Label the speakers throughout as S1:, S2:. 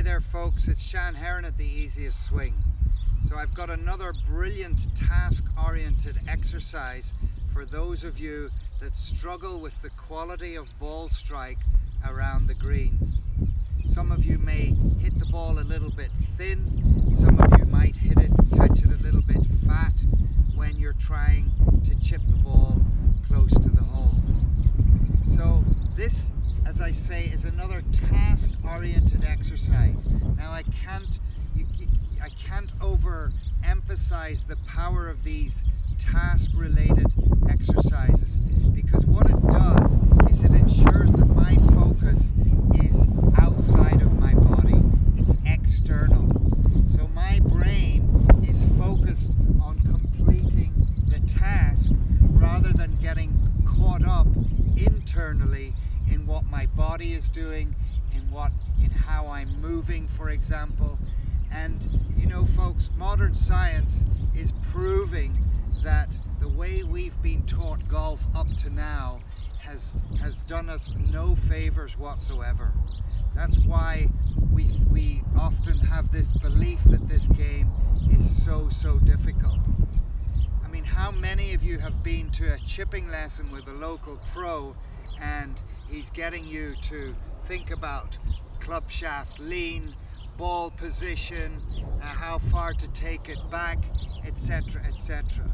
S1: Hi there folks, it's Sean Heron at The Easiest Swing. So I've got another brilliant task-oriented exercise for those of you that struggle with the quality of ball strike around the greens. Some of you may hit the ball a little bit thin, some of you might catch it a little bit fat when you're trying to chip the ball close to the hole. So this, as I say, is another task-oriented exercise. Now I can't overemphasize the power of these task-related exercises, because what it does is it ensures that my focus is outside of my body. It's external. So my brain is focused on completing the task rather than getting caught up internally in what my body is doing, in how I'm moving, for example. And you know, folks, modern science is proving that the way we've been taught golf up to now has done us no favors whatsoever. That's why we often have this belief that this game is so difficult. I mean, how many of you have been to a chipping lesson with a local pro and he's getting you to think about club shaft lean, ball position, how far to take it back, etc., etc.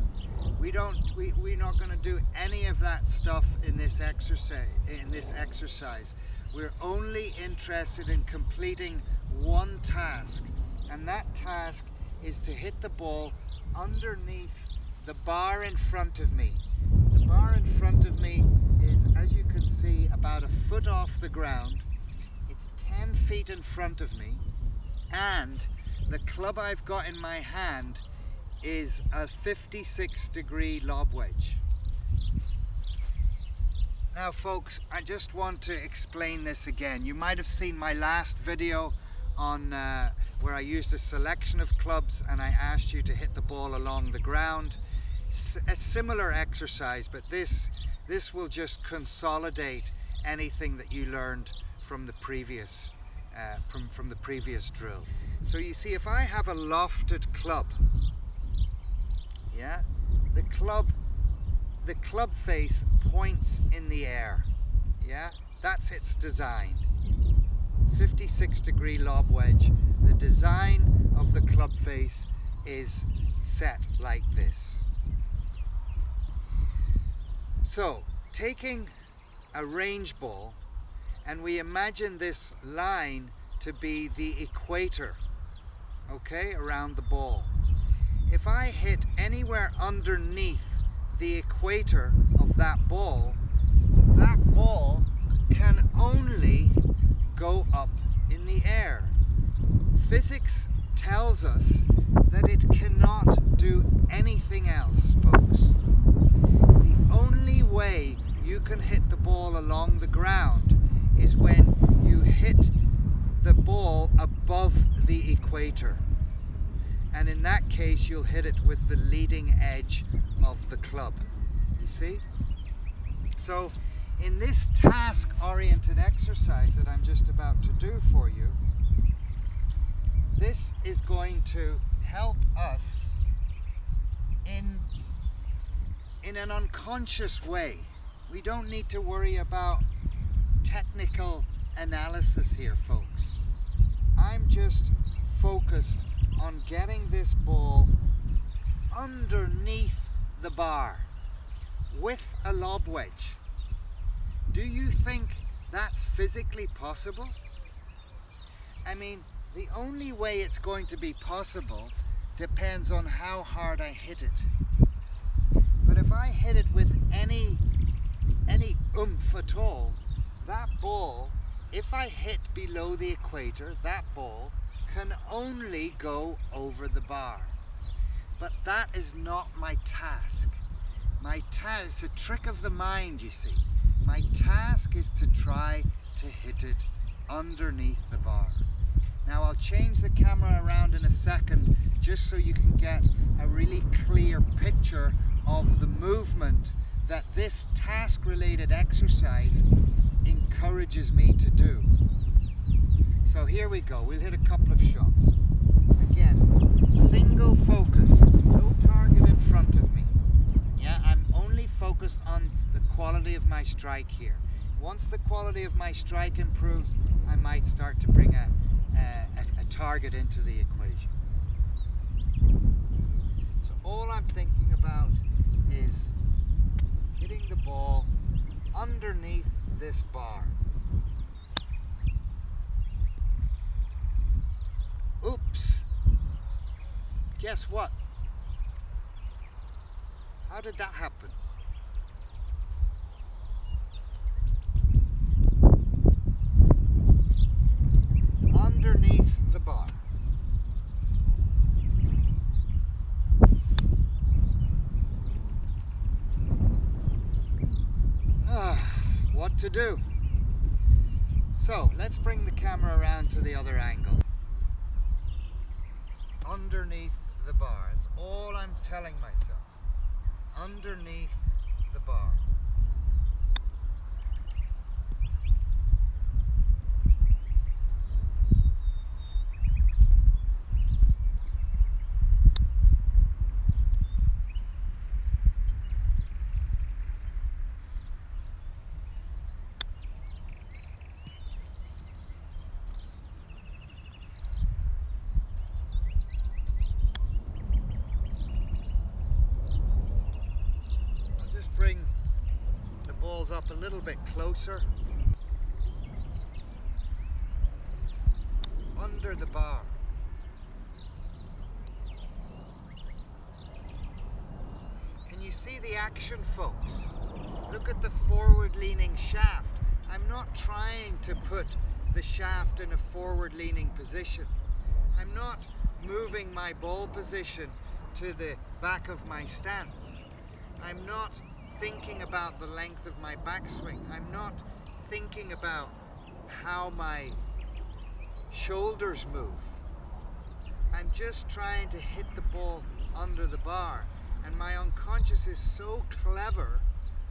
S1: We're not going to do any of that stuff in this exercise. We're only interested in completing one task, and that task is to hit the ball underneath the bar in front of me. The bar in front of me is, as you can see, about a foot off the ground. It's 10 feet in front of me, and the club I've got in my hand is a 56-degree lob wedge. Now folks, I just want to explain this again. You might have seen my last video on where I used a selection of clubs and I asked you to hit the ball along the ground. A similar exercise, but this will just consolidate anything that you learned from the previous from the previous drill. So you see, if I have a lofted club, yeah, the club face points in the air, yeah, that's its design. 56-degree lob wedge. The design of the club face is set like this. So, taking a range ball, and we imagine this line to be the equator, okay, around the ball. If I hit anywhere underneath the equator of that ball can only go up in the air. Physics tells us that it cannot do anything else, folks. The only way you can hit the ball along the ground is when you hit the ball above the equator. And in that case, you'll hit it with the leading edge of the club. You see? So in this task-oriented exercise that I'm just about to do for you, this is going to help us in an unconscious way. We don't need to worry about technical analysis here, folks. I'm just focused on getting this ball underneath the bar with a lob wedge. Do you think that's physically possible? I mean, the only way it's going to be possible depends on how hard I hit it. But if I hit it with any oomph at all, that ball, if I hit below the equator, that ball can only go over the bar. But that is not my task. My task is a trick of the mind, you see. My task is to try to hit it underneath the bar. Now I'll change the camera around in a second just so you can get a really clear picture of the movement that this task-related exercise encourages me to do. So So here we go. We'll hit a couple of shots. Again, single focus, no target in front of me. Yeah, I'm only focused on the quality of my strike here. Once the quality of my strike improves, I might start to bring a target into the equation. So all I'm thinking about is hitting the ball underneath this bar. Oops. Guess what? How did that happen? Underneath the bar. What to do? So let's bring the camera around to the other angle. Underneath the bar. It's all I'm telling myself. Underneath the bar. Bring the balls up a little bit closer. Under the bar. Can you see the action, folks? Look at the forward-leaning shaft. I'm not trying to put the shaft in a forward-leaning position. I'm not moving my ball position to the back of my stance. I'm not thinking about the length of my backswing. I'm not thinking about how my shoulders move. I'm just trying to hit the ball under the bar. And my unconscious is so clever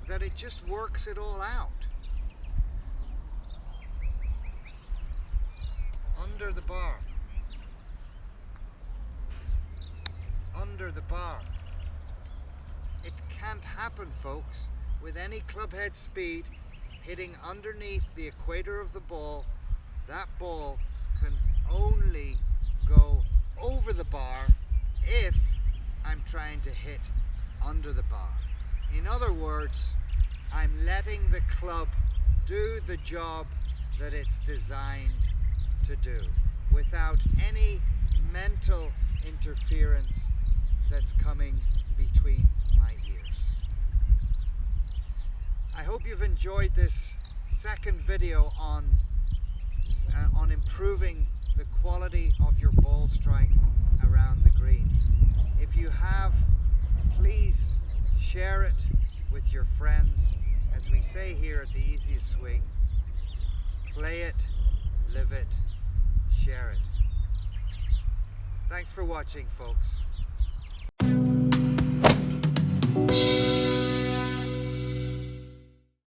S1: that it just works it all out. Under the bar. Under the bar. It can't happen, folks. With any club head speed hitting underneath the equator of the ball, that ball can only go over the bar if I'm trying to hit under the bar. In other words, I'm letting the club do the job that it's designed to do without any mental interference that's coming between my ears. I hope you've enjoyed this second video on improving the quality of your ball strike around the greens. If you have, please share it with your friends. As we say here at The Easiest Swing, play it, live it, share it. Thanks for watching, folks.